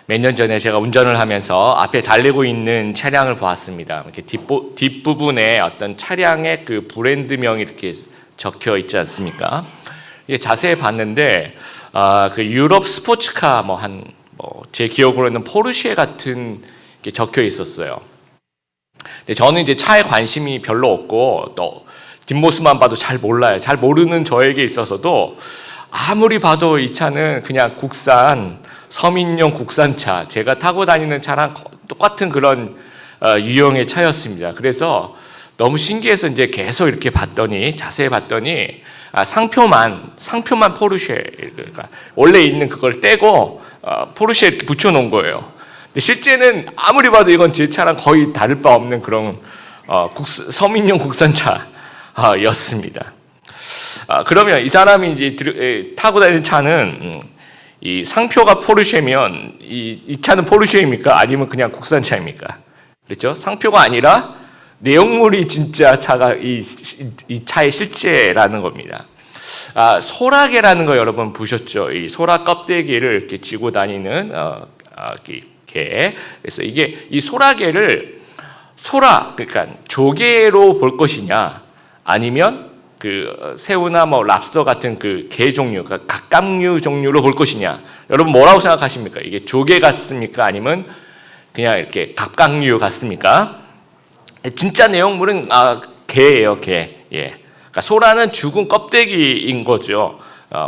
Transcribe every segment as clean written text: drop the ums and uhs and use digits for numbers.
몇 년 전에 제가 운전을 하면서 앞에 달리고 있는 차량을 보았습니다. 이렇게 뒷부분에 어떤 차량의 그 브랜드명이 이렇게 적혀 있지 않습니까? 이게 자세히 봤는데 그 유럽 스포츠카 제 기억으로는 포르쉐 같은 게 적혀 있었어요. 근데 저는 이제 차에 관심이 별로 없고 또 뒷모습만 봐도 잘 몰라요. 잘 모르는 저에게 있어서도 아무리 봐도 이 차는 그냥 국산 서민용 국산차, 제가 타고 다니는 차랑 똑같은 그런 유형의 차였습니다. 그래서 너무 신기해서 이제 계속 이렇게 자세히 봤더니 상표만 포르쉐, 그러니까 원래 있는 그걸 떼고 포르쉐 이렇게 붙여놓은 거예요. 근데 실제는 아무리 봐도 이건 제 차랑 거의 다를 바 없는 그런 서민용 국산차였습니다. 그러면 이 사람이 이제 타고 다니는 차는 이 상표가 포르쉐면 이 차는 포르쉐입니까? 아니면 그냥 국산차입니까? 그렇죠? 상표가 아니라 내용물이 진짜 차가 이 차의 실제라는 겁니다. 소라게라는 거 여러분 보셨죠? 이 소라 껍데기를 이렇게 쥐고 다니는 개. 그래서 이게 이 소라게를 그러니까 조개로 볼 것이냐, 아니면 그 새우나 랍스터 같은 그 게 종류, 그러니까 갑각류 종류로 볼 것이냐. 여러분 뭐라고 생각하십니까? 이게 조개 같습니까? 아니면 그냥 이렇게 갑각류 같습니까? 진짜 내용물은 게예요, 게. 예. 그러니까 소라는 죽은 껍데기인 거죠.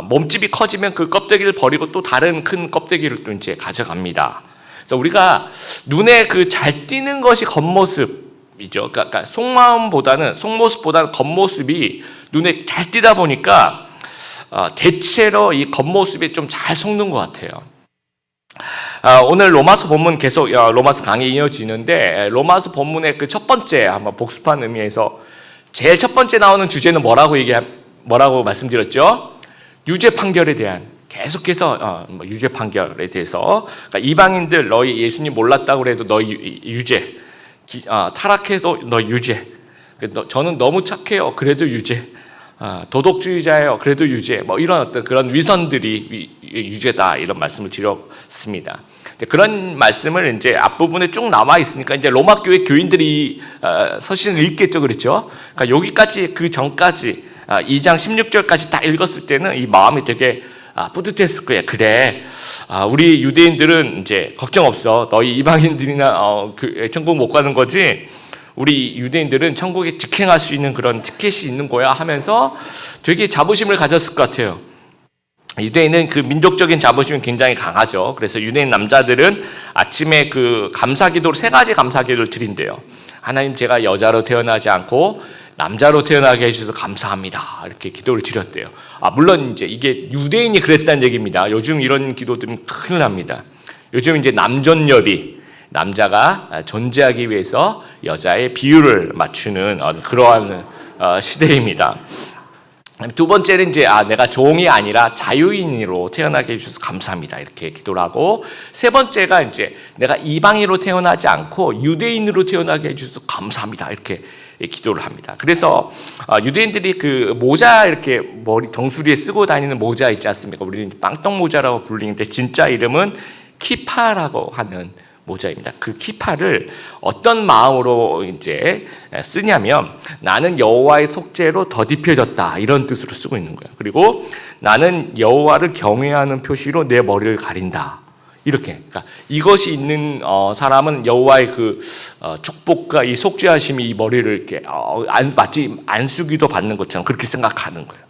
몸집이 커지면 그 껍데기를 버리고 또 다른 큰 껍데기를 또 이제 가져갑니다. 그래서 우리가 눈에 그 잘 띄는 것이 겉모습이죠. 그러니까 속모습보다는 겉모습이 눈에 잘 띄다 보니까 대체로 이 겉모습이 좀 잘 속는 것 같아요. 오늘 로마서 본문 계속 로마서 강의 이어지는데, 로마서 본문의 그 첫 번째 한번 복습한 의미에서 제일 첫 번째 나오는 주제는 뭐라고 말씀드렸죠? 유죄 판결에 대한, 계속해서 유죄 판결에 대해서, 그러니까 이방인들 너희 예수님 몰랐다고 해도 너희 유죄, 타락해도 너희 유죄, 저는 너무 착해요 그래도 유죄, 도덕주의자예요 그래도 유죄, 이런 어떤 그런 위선들이 유죄다, 이런 말씀을 드렸습니다. 그런 말씀을 이제 앞부분에 쭉 남아 있으니까 이제 로마 교회 교인들이 서신을 읽겠죠, 그렇죠? 그러니까 여기까지, 그 전까지 2장 16절까지 딱 읽었을 때는 이 마음이 되게 뿌듯했을 거예요. 그래, 우리 유대인들은 이제 걱정 없어. 너희 이방인들이나 천국 못 가는 거지. 우리 유대인들은 천국에 직행할 수 있는 그런 티켓이 있는 거야 하면서 되게 자부심을 가졌을 것 같아요. 유대인은 그 민족적인 자부심이 굉장히 강하죠. 그래서 유대인 남자들은 아침에 그 감사기도로 3가지 감사기도를 드린대요. 하나님, 제가 여자로 태어나지 않고 남자로 태어나게 해주셔서 감사합니다, 이렇게 기도를 드렸대요. 물론 이제 이게 유대인이 그랬다는 얘기입니다. 요즘 이런 기도들은 큰일 납니다. 요즘 이제 남존여비, 남자가 존재하기 위해서 여자의 비율을 맞추는 그러한 시대입니다. 두 번째는 이제 내가 종이 아니라 자유인으로 태어나게 해주셔서 감사합니다, 이렇게 기도를 하고, 세 번째가 이제 내가 이방인으로 태어나지 않고 유대인으로 태어나게 해주셔서 감사합니다, 이렇게 기도를 합니다. 그래서 유대인들이 그 모자, 이렇게 머리 정수리에 쓰고 다니는 모자 있지 않습니까? 우리는 빵떡 모자라고 불리는데 진짜 이름은 키파라고 하는 모자입니다. 그 키파를 어떤 마음으로 이제 쓰냐면, 나는 여호와의 속죄로 더딥혀졌다, 이런 뜻으로 쓰고 있는 거예요. 그리고 나는 여호와를 경외하는 표시로 내 머리를 가린다, 이렇게. 그러니까 이것이 있는 사람은 여호와의 그 축복과 이 속죄하심이 이 머리를 이렇게 마치 안수기도 받는 것처럼 그렇게 생각하는 거예요.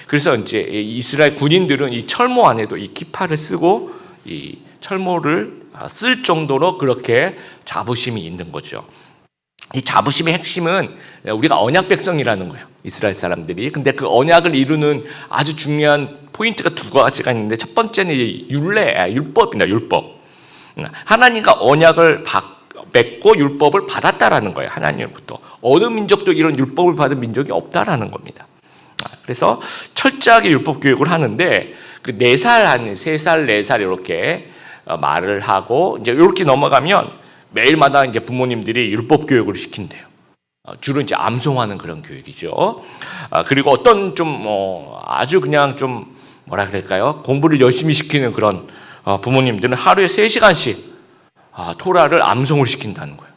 그래서 이제 이스라엘 군인들은 이 철모 안에도 이 키파를 쓰고 이 철모를 쓸 정도로 그렇게 자부심이 있는 거죠. 이 자부심의 핵심은 우리가 언약 백성이라는 거예요, 이스라엘 사람들이. 근데 그 언약을 이루는 아주 중요한 포인트가 2가지가 있는데, 첫 번째는 율법입니다. 율법. 하나님과 언약을 맺고 율법을 받았다라는 거예요, 하나님으로부터. 어느 민족도 이런 율법을 받은 민족이 없다라는 겁니다. 그래서 철저하게 율법 교육을 하는데, 그 4살, 3살, 4살 이렇게 말을 하고 이제 이렇게 넘어가면 매일마다 이제 부모님들이 율법 교육을 시킨대요. 주로 이제 암송하는 그런 교육이죠. 그리고 어떤 좀 아주 그냥 좀 뭐라 그럴까요? 공부를 열심히 시키는 그런 부모님들은 하루에 3시간씩 토라를 암송을 시킨다는 거예요.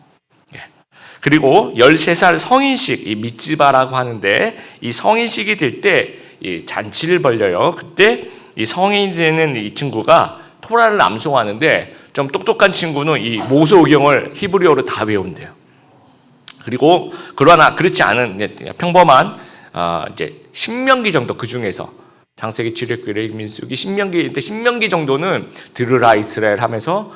그리고 13살 성인식, 이 미츠바라고 하는데, 이 성인식이 될 때 이 잔치를 벌려요. 그때 이 성인이 되는 이 친구가 토라를 암송하는데, 좀 똑똑한 친구는 이 모세오경을 히브리어로 다 외운대요. 그리고 그러나 그렇지 않은 평범한 이제 신명기 정도, 그 중에서 창세기, 출애굽기, 레위기, 민수기, 신명기 정도는 들으라 이스라엘 하면서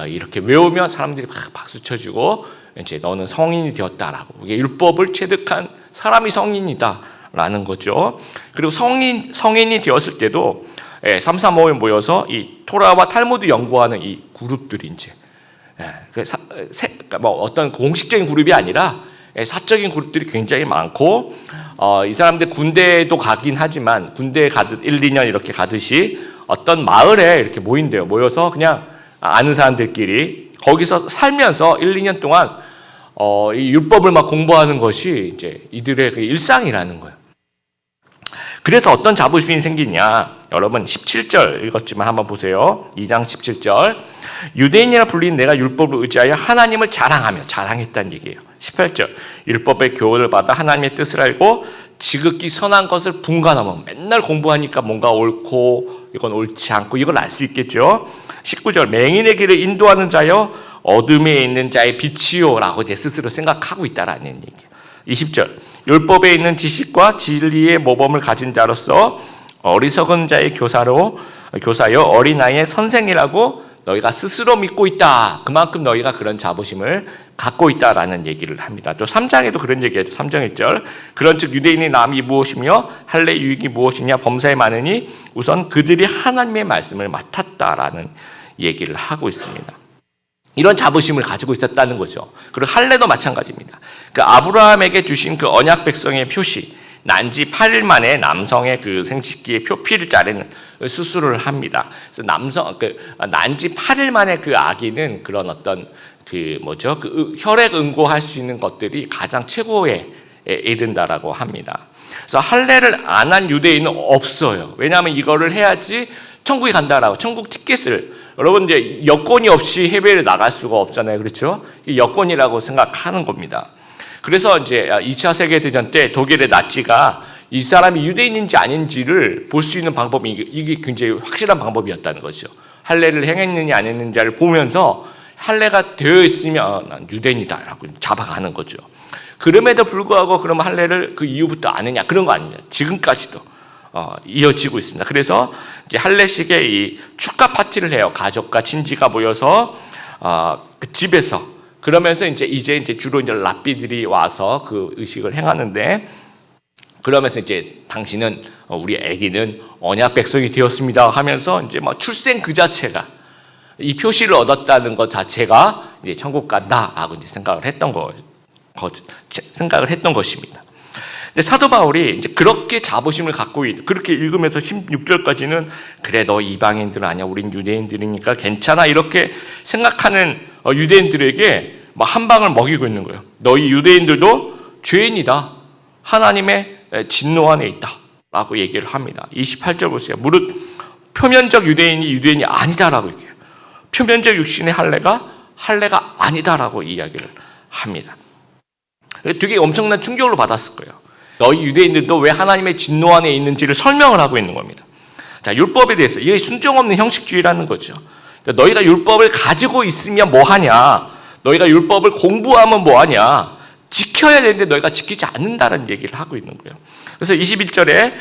이렇게 외우면 사람들이 막 박수 쳐주고, 이제 너는 성인이 되었다라고, 이게 율법을 체득한 사람이 성인이다라는 거죠. 그리고 성인이 되었을 때도 335에 모여서 이 토라와 탈무드 연구하는 이 그룹들이 이제 그러니까 뭐 어떤 공식적인 그룹이 아니라 사적인 그룹들이 굉장히 많고, 이 사람들 군대도 가긴 하지만 군대에 가듯 1, 2년 이렇게 가듯이 어떤 마을에 이렇게 모인대요. 모여서 그냥 아는 사람들끼리 거기서 살면서 1, 2년 동안 이 율법을 막 공부하는 것이 이제 이들의 그 일상이라는 거예요. 그래서 어떤 자부심이 생기냐? 여러분 17절 읽었지만 한번 보세요. 2장 17절. 유대인이라 불린 내가 율법을 의지하여 하나님을 자랑했다는 얘기예요. 18절. 율법의 교훈을 받아 하나님의 뜻을 알고 지극히 선한 것을 분간하면, 맨날 공부하니까 뭔가 옳고 이건 옳지 않고 이걸 알 수 있겠죠. 19절. 맹인의 길을 인도하는 자여 어둠에 있는 자의 빛이요 라고 이제 스스로 생각하고 있다라는 얘기예요. 20절. 율법에 있는 지식과 진리의 모범을 가진 자로서 어리석은 자의 교사여 어린아이의 선생이라고 너희가 스스로 믿고 있다. 그만큼 너희가 그런 자부심을 갖고 있다라는 얘기를 합니다. 또 3장에도 그런 얘기하죠. 3장 1절. 그런즉 유대인의 남이 무엇이며 할례 유익이 무엇이냐 범사에 많으니 우선 그들이 하나님의 말씀을 맡았다라는 얘기를 하고 있습니다. 이런 자부심을 가지고 있었다는 거죠. 그리고 할례도 마찬가지입니다. 그 아브라함에게 주신 그 언약 백성의 표시, 난지 8일 만에 남성의 그 생식기의 표피를 자르는 수술을 합니다. 그래서 난지 8일 만에 그 아기는 그런 어떤 그 혈액 응고할 수 있는 것들이 가장 최고에 이른다라고 합니다. 그래서 할례를 안 한 유대인은 없어요. 왜냐하면 이거를 해야지 천국에 간다라고, 천국 티켓을, 여러분 이제 여권이 없이 해외를 나갈 수가 없잖아요. 그렇죠? 여권이라고 생각하는 겁니다. 그래서 이제 2차 세계대전 때 독일의 나치가 이 사람이 유대인인지 아닌지를 볼 수 있는 방법이, 이게 굉장히 확실한 방법이었다는 거죠. 할례를 행했느냐 안 했느냐를 보면서 할례가 되어 있으면 난 유대인이다라고 잡아가는 거죠. 그럼에도 불구하고 그럼 할례를 그 이후부터 안 했냐, 그런 거 아닙니다. 지금까지도 이어지고 있습니다. 그래서 이제 할례식의 이 축가 파티를 해요. 가족과 친지가 모여서 그 집에서, 그러면서 이제 주로 이제 랍비들이 와서 그 의식을 행하는데, 그러면서 이제 당신은, 우리 아기는 언약 백성이 되었습니다 하면서 이제 뭐 출생 그 자체가, 이 표시를 얻었다는 것 자체가 이제 천국 간다라고 이제 생각을 했던 것입니다. 근데 사도 바울이 이제 그렇게 자부심을 갖고 그렇게 읽으면서 16절까지는 그래 너 이방인들 아니야, 우린 유대인들이니까 괜찮아, 이렇게 생각하는 유대인들에게 막 한 방을 먹이고 있는 거예요. 너희 유대인들도 죄인이다, 하나님의 진노 안에 있다 라고 얘기를 합니다. 28절 보세요. 무릇 표면적 유대인이 아니다라고 얘기해요. 표면적 육신의 할례가 아니다라고 이야기를 합니다. 되게 엄청난 충격을 받았을 거예요. 너희 유대인들도 왜 하나님의 진노 안에 있는지를 설명을 하고 있는 겁니다. 자, 율법에 대해서, 이게 순종 없는 형식주의라는 거죠. 너희가 율법을 가지고 있으면 뭐하냐, 너희가 율법을 공부하면 뭐하냐, 지켜야 되는데 너희가 지키지 않는다는 얘기를 하고 있는 거예요. 그래서 21절에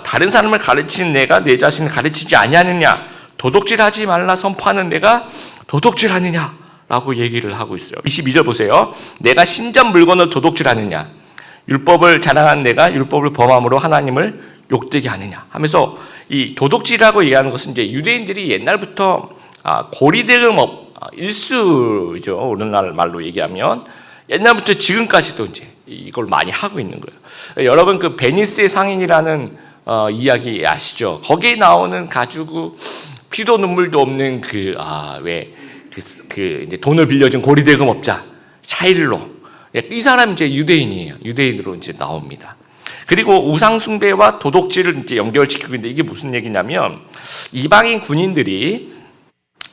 다른 사람을 가르치는 내가 내 자신을 가르치지 아니하느냐, 도둑질하지 말라 선포하는 내가 도둑질하느냐 라고 얘기를 하고 있어요. 22절 보세요. 내가 신전 물건을 도둑질하느냐, 율법을 자랑하는 내가 율법을 범함으로 하나님을 욕되게 하느냐 하면서, 이 도둑질이라고 얘기하는 것은 이제 유대인들이 옛날부터 고리대금업 일수죠. 오늘날 말로 얘기하면 옛날부터 지금까지도 이제 이걸 많이 하고 있는 거예요. 여러분 그 베니스의 상인이라는 이야기 아시죠? 거기에 나오는 가지고 피도 눈물도 없는 이제 돈을 빌려준 고리대금업자 샤일로, 이 사람이 이제 유대인이에요. 유대인으로 이제 나옵니다. 그리고 우상숭배와 도둑질을 이제 연결시키고 있는데, 이게 무슨 얘기냐면 이방인 군인들이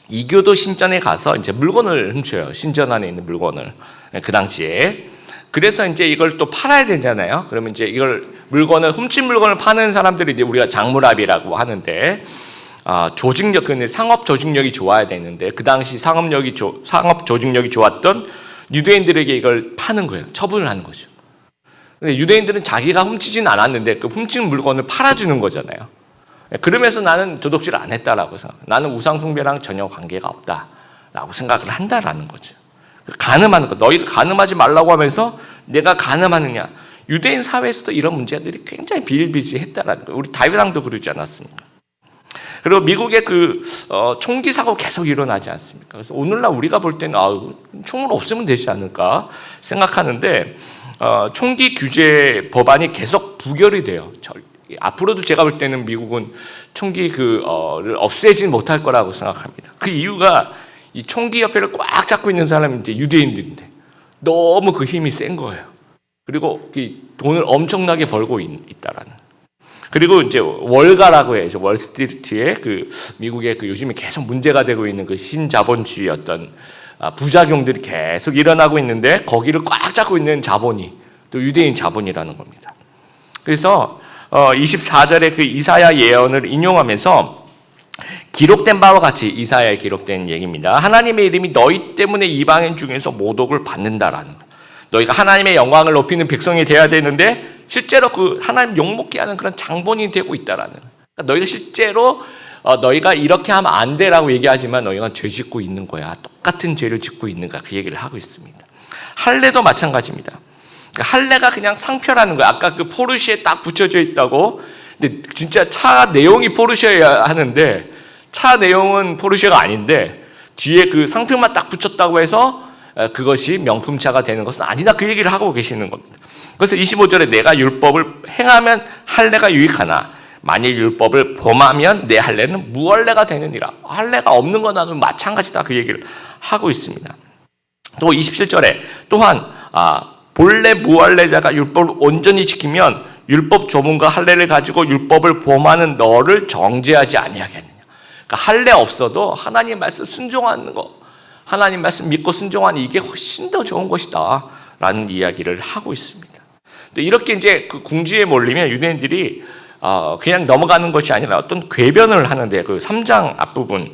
이교도 신전에 가서 이제 물건을 훔쳐요. 신전 안에 있는 물건을. 그 당시에. 그래서 이제 이걸 또 팔아야 되잖아요. 그러면 이제 이걸 훔친 물건을 파는 사람들이 이제 우리가 장물합이라고 하는데, 조직력, 근데 상업 조직력이 좋아야 되는데, 그 당시 상업 조직력이 좋았던 유대인들에게 이걸 파는 거예요. 처분을 하는 거죠. 근데 유대인들은 자기가 훔치진 않았는데 그 훔친 물건을 팔아주는 거잖아요. 그러면서 나는 도덕질을 안 했다라고 생각. 나는 우상 숭배랑 전혀 관계가 없다라고 생각을 한다라는 거죠. 간음하는 거. 너희가 간음하지 말라고 하면서 내가 간음하느냐. 유대인 사회에서도 이런 문제들이 굉장히 비일비재했다라는 거예요. 우리 다윗왕도 그러지 않았습니까? 그리고 미국의 총기 사고 계속 일어나지 않습니까? 그래서 오늘날 우리가 볼 때는 총을 없애면 되지 않을까 생각하는데, 총기 규제 법안이 계속 부결이 돼요. 앞으로도 제가 볼 때는 미국은 총기를 없애지 못할 거라고 생각합니다. 그 이유가 이 총기 협회를 꽉 잡고 있는 사람이 이제 유대인들인데 너무 그 힘이 센 거예요. 그리고 돈을 엄청나게 벌고 있다라는. 그리고 이제 월가라고 해요. 월스트리트의 미국의 요즘에 계속 문제가 되고 있는 그 신자본주의 어떤 부작용들이 계속 일어나고 있는데 거기를 꽉 잡고 있는 자본이 또 유대인 자본이라는 겁니다. 그래서 24절에 그 이사야 예언을 인용하면서 기록된 바와 같이 이사야에 기록된 얘기입니다. 하나님의 이름이 너희 때문에 이방인 중에서 모독을 받는다라는 거예요. 너희가 하나님의 영광을 높이는 백성이 되어야 되는데 실제로 그 하나님 욕먹게 하는 그런 장본인이 되고 있다라는 거예요. 그러니까 너희가 실제로 너희가 이렇게 하면 안 돼라고 얘기하지만 너희가 죄 짓고 있는 거야. 똑같은 죄를 짓고 있는 거야. 그 얘기를 하고 있습니다. 할례도 마찬가지입니다. 할례가 그냥 상표라는 거예요. 아까 그 포르쉐에 딱 붙여져 있다고. 근데 진짜 차 내용이 포르쉐여야 하는데 차 내용은 포르쉐가 아닌데 뒤에 그 상표만 딱 붙였다고 해서 그것이 명품차가 되는 것은 아니다. 그 얘기를 하고 계시는 겁니다. 그래서 25절에 내가 율법을 행하면 할례가 유익하나 만일 율법을 범하면 내 할례는 무할례가 되느니라. 할례가 없는 거나는 마찬가지다. 그 얘기를 하고 있습니다. 또 27절에 또한 본래 무할례자가 율법을 온전히 지키면 율법 조문과 할례를 가지고 율법을 범하는 너를 정죄하지 아니하겠느냐. 그러니까 할례 없어도 하나님 말씀 순종하는 거, 하나님 말씀 믿고 순종하는 이게 훨씬 더 좋은 것이다 라는 이야기를 하고 있습니다. 이렇게 이제 그 궁지에 몰리면 유대인들이 그냥 넘어가는 것이 아니라 어떤 궤변을 하는데 그 3장 앞부분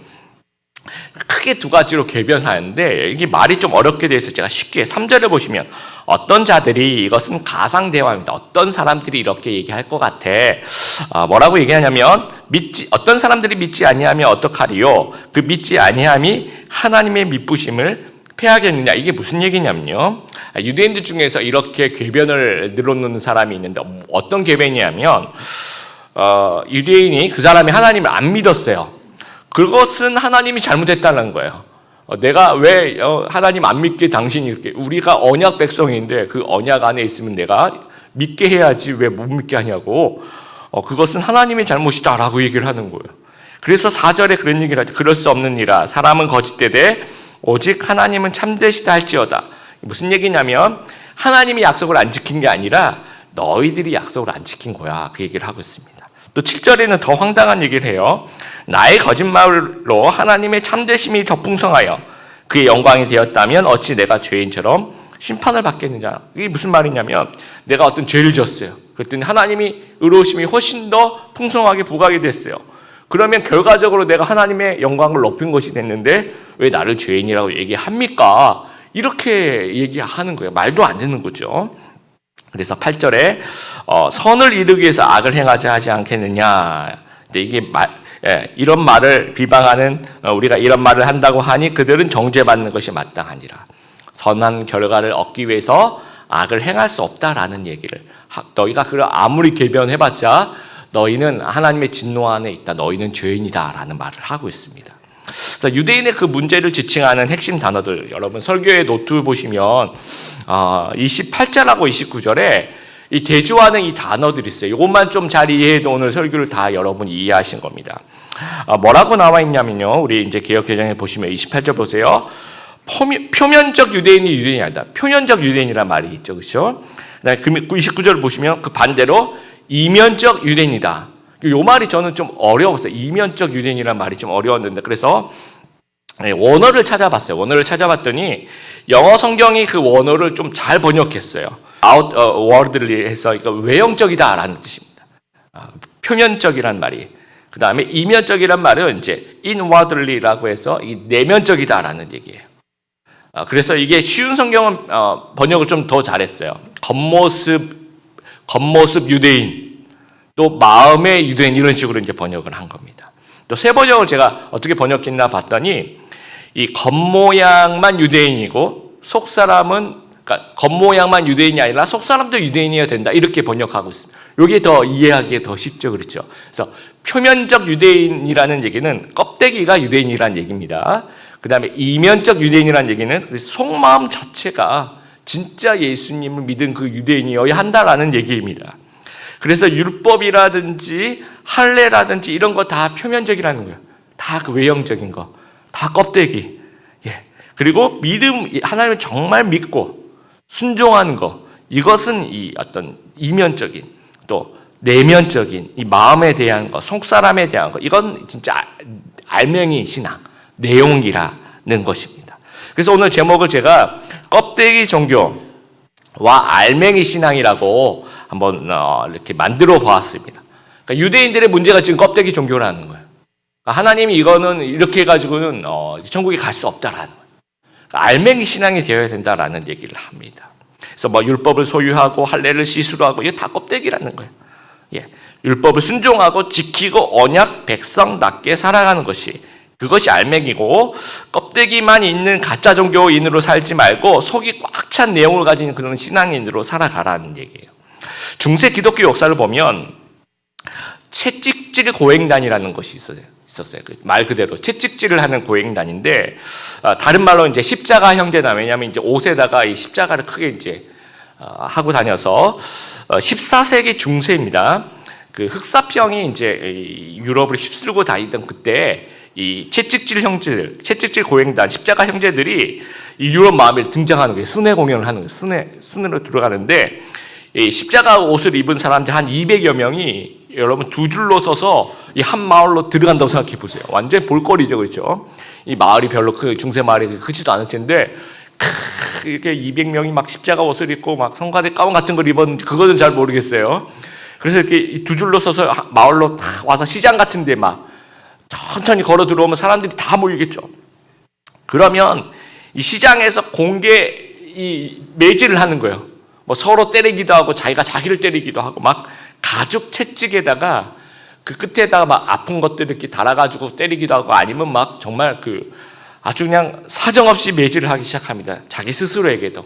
크게 두 가지로 궤변하는데 이게 말이 좀 어렵게 돼서 제가 쉽게 3절을 보시면 어떤 자들이 이것은 가상대화입니다. 어떤 사람들이 이렇게 얘기할 것 같아. 뭐라고 얘기하냐면 어떤 사람들이 믿지 아니하면 어떡하리요? 그 믿지 아니함이 하나님의 미쁘심을 패하겠느냐. 이게 무슨 얘기냐면요. 유대인들 중에서 이렇게 궤변을 늘어놓는 사람이 있는데 어떤 궤변이냐면 유대인이 그 사람이 하나님을 안 믿었어요. 그것은 하나님이 잘못했다는 거예요. 내가 왜 하나님 안 믿게 당신이 이렇게 우리가 언약 백성인데 그 언약 안에 있으면 내가 믿게 해야지 왜 못 믿게 하냐고 그것은 하나님의 잘못이다라고 얘기를 하는 거예요. 그래서 4절에 그런 얘기를 하죠. 그럴 수 없느니라 사람은 거짓되되 오직 하나님은 참되시다 할지어다. 무슨 얘기냐면 하나님이 약속을 안 지킨 게 아니라 너희들이 약속을 안 지킨 거야. 그 얘기를 하고 있습니다. 또 7절에는 더 황당한 얘기를 해요. 나의 거짓말로 하나님의 참되심이 더 풍성하여 그의 영광이 되었다면 어찌 내가 죄인처럼 심판을 받겠느냐. 이게 무슨 말이냐면 내가 어떤 죄를 졌어요. 그랬더니 하나님이 의로우심이 훨씬 더 풍성하게 부각이 됐어요. 그러면 결과적으로 내가 하나님의 영광을 높인 것이 됐는데 왜 나를 죄인이라고 얘기합니까? 이렇게 얘기하는 거예요. 말도 안 되는 거죠. 그래서 8절에 선을 이루기 위해서 악을 행하지 하지 않겠느냐. 근데 이게 이런 말을 비방하는 우리가 이런 말을 한다고 하니 그들은 정죄받는 것이 마땅하니라. 선한 결과를 얻기 위해서 악을 행할 수 없다라는 얘기를 너희가 그걸 아무리 궤변해봤자 너희는 하나님의 진노 안에 있다. 너희는 죄인이다라는 말을 하고 있습니다. 그래서 유대인의 그 문제를 지칭하는 핵심 단어들 여러분 설교의 노트 보시면 28절하고 29절에 이 대조하는 이 단어들이 있어요. 이것만 좀 잘 이해해도 오늘 설교를 다 여러분이 이해하신 겁니다. 뭐라고 나와 있냐면요. 우리 이제 개역개정에 보시면 28절 보세요. 표면적 유대인이 유대인이 아니다. 표면적 유대인이란 말이 있죠. 그렇죠? 29절을 보시면 그 반대로 이면적 유대인이다. 이 말이 저는 좀 어려웠어요. 이면적 유대인이란 말이 좀 어려웠는데 그래서 원어를 찾아봤어요. 원어를 찾아봤더니 영어 성경이 그 원어를 좀 잘 번역했어요. outwardly 해서 그러니까 외형적이다라는 뜻입니다. 표면적이란 말이. 그 다음에 이면적이란 말은 이제 inwardly라고 해서 내면적이다라는 얘기예요. 그래서 이게 쉬운 성경은 번역을 좀 더 잘했어요. 겉모습 유대인, 또 마음의 유대인 이런 식으로 이제 번역을 한 겁니다. 또 새 번역을 제가 어떻게 번역했나 봤더니 이 겉모양만 유대인이고 속 사람은 그러니까 겉모양만 유대인이 아니라 속 사람도 유대인이어야 된다 이렇게 번역하고 있습니다. 이게 더 이해하기에 더 쉽죠, 그렇죠? 그래서 표면적 유대인이라는 얘기는 껍데기가 유대인이라는 얘기입니다. 그 다음에 이면적 유대인이라는 얘기는 속마음 자체가 진짜 예수님을 믿은 그 유대인이어야 한다라는 얘기입니다. 그래서 율법이라든지 할례라든지 이런 거 다 표면적이라는 거예요. 다 그 외형적인 거, 다 껍데기. 예. 그리고 믿음, 하나님을 정말 믿고 순종하는 거, 이것은 이 어떤 이면적인 또 내면적인 이 마음에 대한 거, 속 사람에 대한 거, 이건 진짜 알맹이 신앙, 내용이라는 것입니다. 그래서 오늘 제목을 제가 껍데기 종교와 알맹이 신앙이라고 한번 이렇게 만들어 보았습니다. 그러니까 유대인들의 문제가 지금 껍데기 종교라는 거예요. 그러니까 하나님이 이거는 이렇게 해가지고는 천국에 갈 수 없다라는 거예요. 그러니까 알맹이 신앙이 되어야 된다라는 얘기를 합니다. 그래서 뭐 율법을 소유하고 할례를 시수로 하고 이게 다 껍데기라는 거예요. 예, 율법을 순종하고 지키고 언약 백성답게 살아가는 것이 그것이 알맹이고 껍데기만 있는 가짜 종교인으로 살지 말고 속이 꽉 찬 내용을 가진 그런 신앙인으로 살아가라는 얘기예요. 중세 기독교 역사를 보면 채찍질 고행단이라는 것이 있었어요. 말 그대로 채찍질을 하는 고행단인데 다른 말로 이제 십자가 형제단, 왜냐하면 이제 옷에다가 이 십자가를 크게 이제 하고 다녀서 14세기 중세입니다. 그 흑사병이 이제 유럽을 휩쓸고 다니던 그때 이 채찍질 형제들, 채찍질 고행단, 십자가 형제들이 이 유럽 마을에 등장하는 거예요. 순회 공연을 하는 거예요. 순회로 들어가는데 이 십자가 옷을 입은 사람들 한 200여 명이 여러분 두 줄로 서서 이 한 마을로 들어간다고 생각해 보세요. 완전 볼거리죠, 그렇죠? 이 마을이 별로 중세 마을이 크지도 않을 텐데 이렇게 200명이 막 십자가 옷을 입고 막 성가대 가운 같은 걸 입었는데 그거는 잘 모르겠어요. 그래서 이렇게 두 줄로 서서 마을로 다 와서 시장 같은 데 막 천천히 걸어 들어오면 사람들이 다 모이겠죠. 그러면 이 시장에서 공개 이 매질을 하는 거예요. 뭐 서로 때리기도 하고 자기가 자기를 때리기도 하고 막 가죽 채찍에다가 그 끝에다가 막 아픈 것들 이렇게 달아가지고 때리기도 하고 아니면 막 정말 그 아주 그냥 사정없이 매질을 하기 시작합니다. 자기 스스로에게도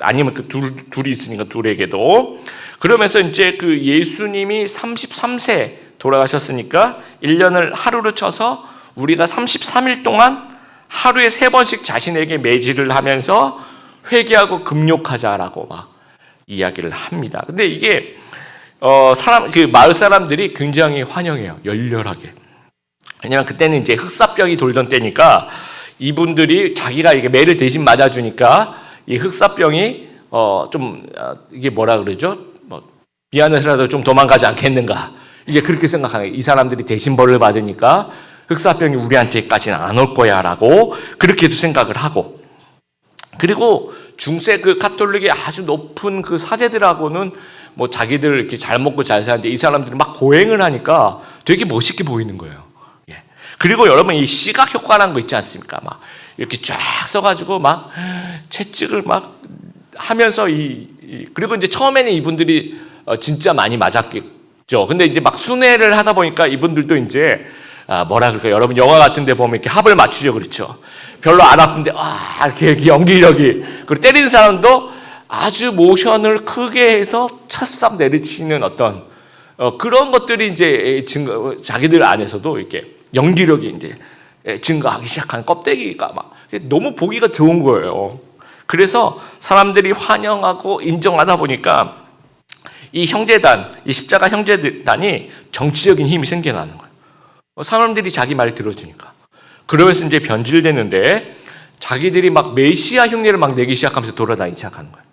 아니면 그 둘이 있으니까 둘에게도. 그러면서 이제 그 예수님이 33세 돌아가셨으니까 1년을 하루로 쳐서 우리가 33일 동안 하루에 3번씩 자신에게 매질을 하면서 회개하고 금욕하자라고 막 이야기를 합니다. 근데 이게 그 마을 사람들이 굉장히 환영해요. 열렬하게. 왜냐면 그때는 이제 흑사병이 돌던 때니까 이분들이 자기가 이게 매를 대신 맞아주니까 이 흑사병이 이게 뭐라 그러죠? 뭐 미안해서라도 좀 도망가지 않겠는가? 이게 그렇게 생각하는 거예요. 이 사람들이 대신 벌을 받으니까 흑사병이 우리한테까지는 안 올 거야라고 그렇게도 생각을 하고. 그리고 중세 그 카톨릭의 아주 높은 그 사제들하고는 뭐 자기들 이렇게 잘 먹고 잘 사는데 이 사람들이 막 고행을 하니까 되게 멋있게 보이는 거예요. 예. 그리고 여러분 이 시각 효과라는 거 있지 않습니까? 막 이렇게 쫙 써가지고 막 채찍을 막 하면서 그리고 이제 처음에는 이분들이 진짜 많이 맞았겠죠. 근데 이제 막 순회를 하다 보니까 이분들도 이제 뭐라 그럴까 여러분 영화 같은 데 보면 이렇게 합을 맞추죠, 그렇죠? 별로 안 아픈데 이렇게 연기력이 그리고 때리는 사람도 아주 모션을 크게 해서 찹삽 내리치는 어떤 그런 것들이 이제 자기들 안에서도 이렇게 연기력이 이제 증가하기 시작한 껍데기가 막 너무 보기가 좋은 거예요. 그래서 사람들이 환영하고 인정하다 보니까 이 형제단, 이 십자가 형제단이 정치적인 힘이 생겨나는 거예요. 사람들이 자기 말 들어주니까. 그러면서 이제 변질되는데 자기들이 막 메시아 흉내를 막 내기 시작하면서 돌아다니기 시작하는 거예요.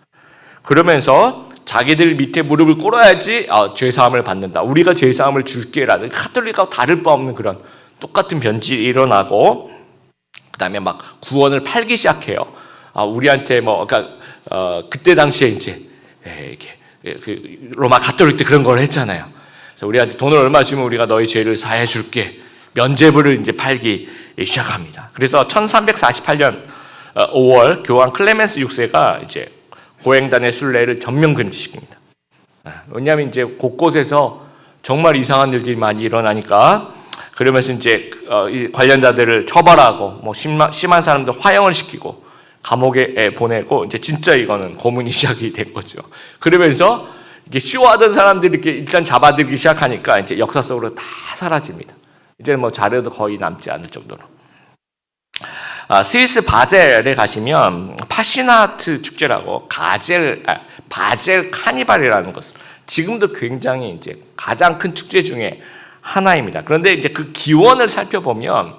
그러면서 자기들 밑에 무릎을 꿇어야지 죄사함을 받는다. 우리가 죄사함을 줄게라는 카톨릭하고 다를 바 없는 그런 똑같은 변질이 일어나고 그다음에 막 구원을 팔기 시작해요. 우리한테 뭐 그러니까 그때 당시에 이제 이렇게 그 로마 가톨릭 때 그런 걸 했잖아요. 그래서 우리한테 돈을 얼마 주면 우리가 너희 죄를 사해 줄게. 면죄부를 이제 팔기 시작합니다. 그래서 1348년 5월 교황 클레멘스 6세가 이제 고행단의 순례를 전면 금지시킵니다. 왜냐하면 이제 곳곳에서 정말 이상한 일들이 많이 일어나니까 그러면서 이제 관련자들을 처벌하고 뭐 심한 사람들 화형을 시키고 감옥에 보내고 이제 진짜 이거는 고문이 시작이 된 거죠. 그러면서 이게 쇼하던 사람들이 이렇게 일단 잡아들기 시작하니까 이제 역사 속으로 다 사라집니다. 이제 뭐 자료도 거의 남지 않을 정도로. 스위스 바젤에 가시면 파시나트 축제라고 바젤 카니발이라는 것을 지금도 굉장히 이제 가장 큰 축제 중에 하나입니다. 그런데 이제 그 기원을 살펴보면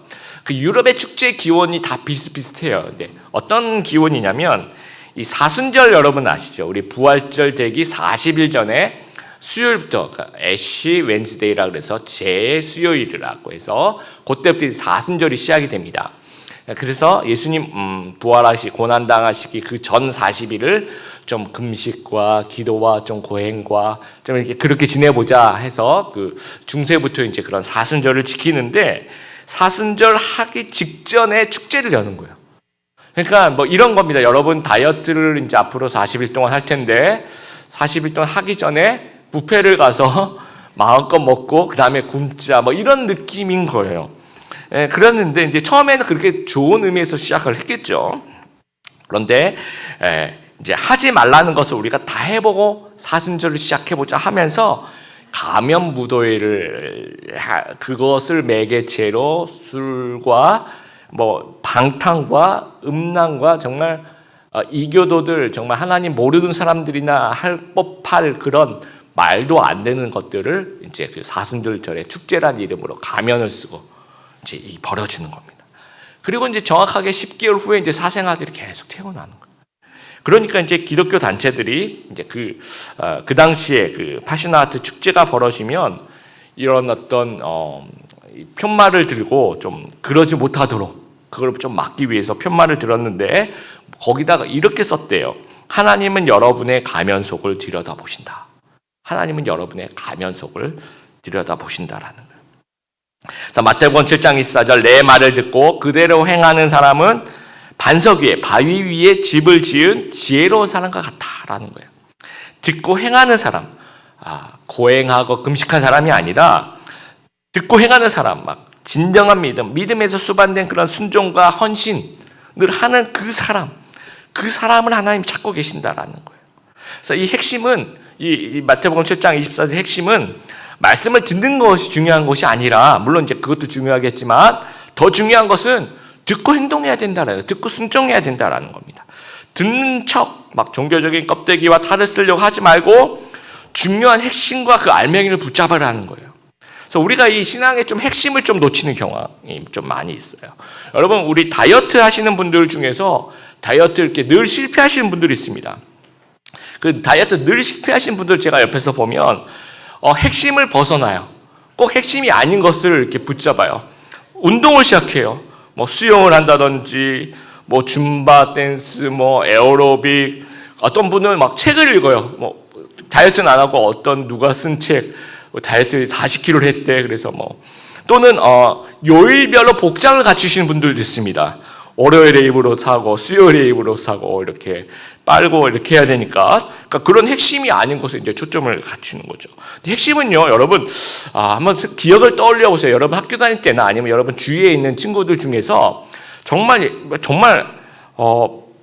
그 유럽의 축제 기원이 다 비슷비슷해요. 근데 어떤 기원이냐면 이 사순절 여러분 아시죠? 우리 부활절 되기 40일 전에 수요일부터 애쉬 웬즈데이라 그래서 제 수요일이라고 해서 그때부터 사순절이 시작이 됩니다. 그래서 예수님 부활하시 고난당하시기 그 전 40일을 좀 금식과 기도와 좀 고행과 좀 이렇게 그렇게 지내보자 해서 그 중세부터 이제 그런 사순절을 지키는데 사순절 하기 직전에 축제를 여는 거예요. 그러니까 뭐 이런 겁니다. 여러분 다이어트를 이제 앞으로 40일 동안 할 텐데 40일 동안 하기 전에 뷔페를 가서 마음껏 먹고 그 다음에 굶자 뭐 이런 느낌인 거예요. 그랬는데 이제 처음에는 그렇게 좋은 의미에서 시작을 했겠죠. 그런데 이제 하지 말라는 것을 우리가 다 해보고 사순절을 시작해보자 하면서 가면 무도회를 그것을 매개체로 술과 뭐 방탕과 음란과 정말 이교도들 정말 하나님 모르는 사람들이나 할 법할 그런 말도 안 되는 것들을 이제 그 사순절절에 축제란 이름으로 가면을 쓰고 이제 벌어지는 겁니다. 그리고 이제 정확하게 10개월 후에 이제 사생아들이 계속 태어나는 거예요. 그러니까 이제 기독교 단체들이 이제 그 당시에 그 파시나트 축제가 벌어지면 이런 어떤 편말을 들고 좀 그러지 못하도록 그걸 좀 막기 위해서 편말을 들었는데 거기다가 이렇게 썼대요. 하나님은 여러분의 가면 속을 들여다보신다. 하나님은 여러분의 가면 속을 들여다보신다라는 거예요. 자, 마태복음 7장 24절 내 말을 듣고 그대로 행하는 사람은 반석 위에 바위 위에 집을 지은 지혜로운 사람과 같다라는 거예요. 듣고 행하는 사람, 고행하고 금식한 사람이 아니라 듣고 행하는 사람, 막 진정한 믿음에서 수반된 그런 순종과 헌신을 하는 그 사람을 하나님 찾고 계신다라는 거예요. 그래서 이 핵심은 이 마태복음 7장 24절 핵심은 말씀을 듣는 것이 중요한 것이 아니라 물론 이제 그것도 중요하겠지만 더 중요한 것은 듣고 행동해야 된다라는 듣고 순종해야 된다라는 겁니다. 듣는 척 막 종교적인 껍데기와 탈을 쓰려고 하지 말고 중요한 핵심과 그 알맹이를 붙잡으라는 거예요. 그래서 우리가 이 신앙의 좀 핵심을 좀 놓치는 경향이 좀 많이 있어요. 여러분 우리 다이어트 하시는 분들 중에서 다이어트 이렇게 늘 실패하시는 분들이 있습니다. 그 다이어트 늘 실패하시는 분들 제가 옆에서 보면 핵심을 벗어나요. 꼭 핵심이 아닌 것을 이렇게 붙잡아요. 운동을 시작해요. 뭐 수영을 한다든지, 뭐 줌바 댄스, 뭐 에어로빅. 어떤 분은 막 책을 읽어요. 뭐 다이어트는 안 하고 어떤 누가 쓴 책, 다이어트 40kg를 했대. 그래서 뭐 또는 요일별로 복장을 갖추시는 분들도 있습니다. 월요일에 입으로 사고 수요일에 입으로 사고 이렇게 빨고 이렇게 해야 되니까 그러니까 그런 핵심이 아닌 것에 이제 초점을 갖추는 거죠. 핵심은요, 여러분 한번 기억을 떠올려 보세요. 여러분 학교 다닐 때나 아니면 여러분 주위에 있는 친구들 중에서 정말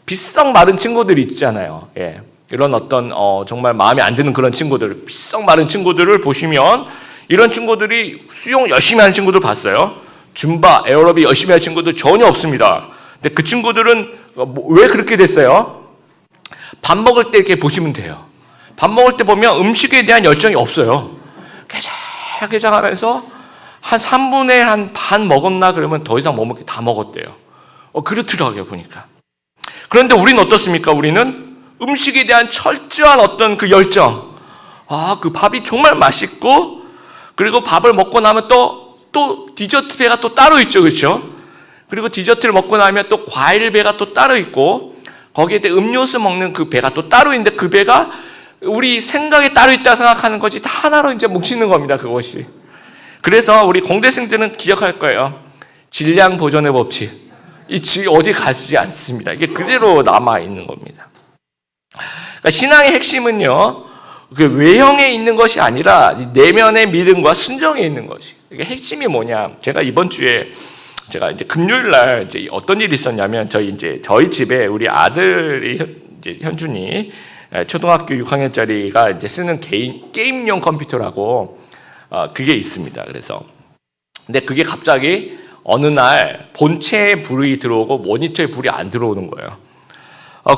비썩 마른 친구들이 있잖아요. 예. 이런 어떤 정말 마음에 안 드는 그런 친구들, 비썩 마른 친구들을 보시면 이런 친구들이 수영 열심히 하는 친구들 봤어요. 줌바, 에어로빅 열심히 하는 친구들 전혀 없습니다. 근데 그 친구들은 왜 그렇게 됐어요? 밥 먹을 때 이렇게 보시면 돼요. 밥 먹을 때 보면 음식에 대한 열정이 없어요. 깨작깨작하면서 한 3분의 한 반 먹었나 그러면 더 이상 못 먹게 다 먹었대요. 그렇더라고요 보니까. 그런데 우리는 어떻습니까? 우리는 음식에 대한 철저한 어떤 그 열정. 그 밥이 정말 맛있고 그리고 밥을 먹고 나면 또 디저트 회가 또 따로 있죠, 그렇죠? 그리고 디저트를 먹고 나면 또 과일 배가 또 따로 있고 거기에 음료수 먹는 그 배가 또 따로 있는데 그 배가 우리 생각에 따로 있다 생각하는 것이 다 하나로 이제 뭉치는 겁니다. 그것이. 그래서 우리 공대생들은 기억할 거예요. 질량 보존의 법칙. 이 어디 가지 않습니다. 이게 그대로 남아 있는 겁니다. 그러니까 신앙의 핵심은요, 그 외형에 있는 것이 아니라 내면의 믿음과 순종에 있는 것이. 이게 핵심이 뭐냐? 제가 이번 주에 제가 이제 금요일 날 이제 어떤 일이 있었냐면 저희 집에 우리 아들이 이제 현준이 초등학교 6학년짜리가 이제 쓰는 게임용 컴퓨터라고 그게 있습니다. 그래서 근데 그게 갑자기 어느 날 본체에 불이 들어오고 모니터에 불이 안 들어오는 거예요.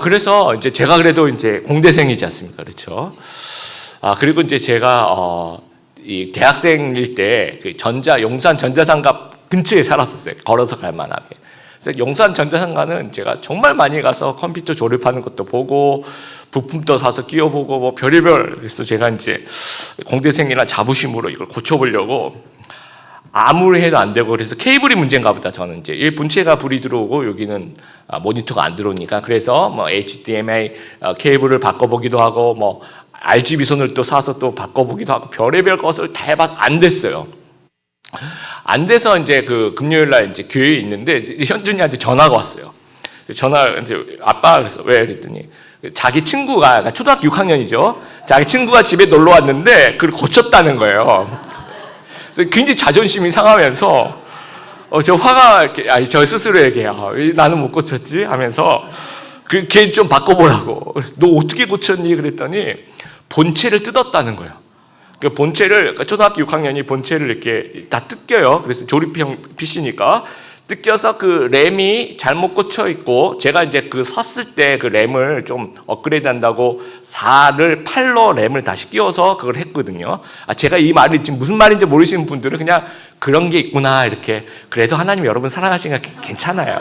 그래서 이제 제가 그래도 이제 공대생이지 않습니까? 그렇죠. 그리고 이제 제가 이 대학생일 때 그 용산 전자상가 근처에 살았었어요. 걸어서 갈 만하게. 그래서 용산 전자상가는 제가 정말 많이 가서 컴퓨터 조립하는 것도 보고 부품도 사서 끼워보고 뭐 별의별. 그래서 제가 이제 공대생이라 자부심으로 이걸 고쳐보려고 아무리 해도 안 되고 그래서 케이블이 문제인가 보다. 저는 이제 이 본체가 불이 들어오고 여기는 모니터가 안 들어오니까 그래서 뭐 HDMI 케이블을 바꿔보기도 하고 뭐 RGB 선을 또 사서 또 바꿔보기도 하고 별의별 것을 다 해봐서 안 됐어요. 안 돼서 이제 그 금요일 날 이제 교회에 있는데 현준이한테 전화가 왔어요. 전화한테 아빠 그래서 왜 그랬더니 자기 친구가 그러니까 초등학교 6학년이죠. 자기 친구가 집에 놀러 왔는데 그걸 고쳤다는 거예요. 그래서 굉장히 자존심이 상하면서 저 화가 이렇게 저 스스로에게 나는 못 고쳤지 하면서 걔 좀 바꿔보라고. 그래서 너 어떻게 고쳤니? 그랬더니 본체를 뜯었다는 거예요. 그 본체를 초등학교 6학년이 본체를 이렇게 다 뜯겨요. 그래서 조립형 PC니까 뜯겨서 그 램이 잘못 꽂혀 있고 제가 이제 그 샀을 때 그 램을 좀 업그레이드 한다고 4를 8로 램을 다시 끼워서 그걸 했거든요. 제가 이 말이 지금 무슨 말인지 모르시는 분들은 그냥 그런 게 있구나 이렇게 그래도 하나님 여러분 사랑하시니까 괜찮아요.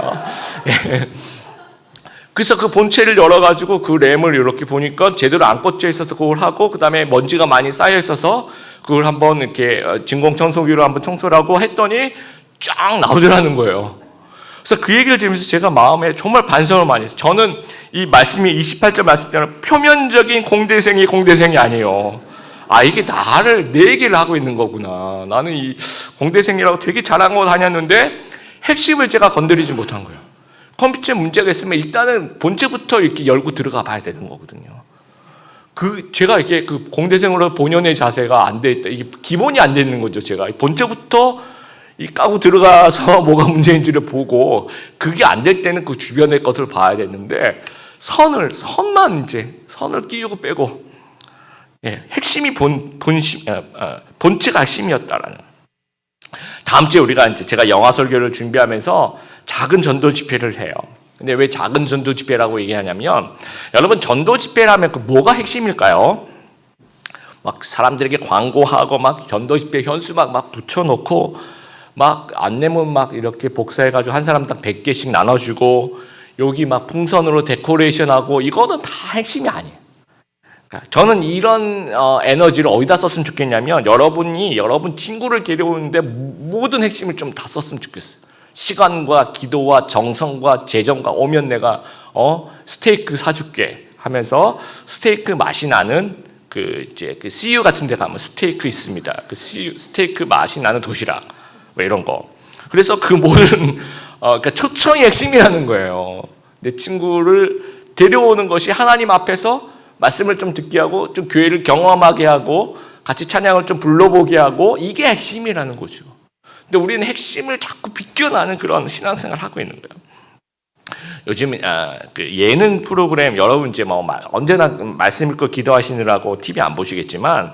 그래서 그 본체를 열어가지고 그 램을 이렇게 보니까 제대로 안 꽂혀 있어서 그걸 하고 그 다음에 먼지가 많이 쌓여 있어서 그걸 한번 이렇게 진공청소기로 한번 청소를 하고 했더니 쫙 나오더라는 거예요. 그래서 그 얘기를 들으면서 제가 마음에 정말 반성을 많이 했어요. 저는 이 말씀이 28절 말씀대로 표면적인 공대생이 아니에요. 이게 내 얘기를 하고 있는 거구나. 나는 이 공대생이라고 되게 잘하고 다녔는데 핵심을 제가 건드리지 못한 거예요. 컴퓨터에 문제가 있으면 일단은 본체부터 이렇게 열고 들어가 봐야 되는 거거든요. 제가 이렇게 그 공대생으로 본연의 자세가 안 돼 있다. 이게 기본이 안 되는 거죠. 제가 본체부터 까고 들어가서 뭐가 문제인지를 보고 그게 안 될 때는 그 주변의 것을 봐야 되는데 선을 끼우고 빼고 핵심이 본체가 핵심이었다라는. 다음 주에 우리가 이제 제가 영화 설교를 준비하면서 작은 전도 집회를 해요. 근데 왜 작은 전도 집회라고 얘기하냐면 여러분 전도 집회라면 그 뭐가 핵심일까요? 막 사람들에게 광고하고 막 전도 집회 현수 막 붙여놓고 막 안내문 막 이렇게 복사해가지고 한 사람당 100개씩 나눠주고 여기 막 풍선으로 데코레이션하고 이거는 다 핵심이 아니에요. 저는 이런 에너지를 어디다 썼으면 좋겠냐면 여러분 친구를 데려오는데 모든 핵심을 좀 다 썼으면 좋겠어요. 시간과 기도와 정성과 재정과 오면 내가 스테이크 사줄게 하면서 스테이크 맛이 나는 그 CU 같은 데 가면 스테이크 있습니다. 그 스테이크 맛이 나는 도시락 뭐 이런 거. 그래서 그 모든 그러니까 초청이 핵심이라는 거예요. 내 친구를 데려오는 것이 하나님 앞에서 말씀을 좀 듣게 하고 좀 교회를 경험하게 하고 같이 찬양을 좀 불러보게 하고 이게 핵심이라는 거죠. 근데 우리는 핵심을 자꾸 비껴나는 그런 신앙생활을 하고 있는 거예요. 요즘 그 예능 프로그램 여러분 이제 뭐 언제나 말씀 읽고 기도하시느라고 TV 안 보시겠지만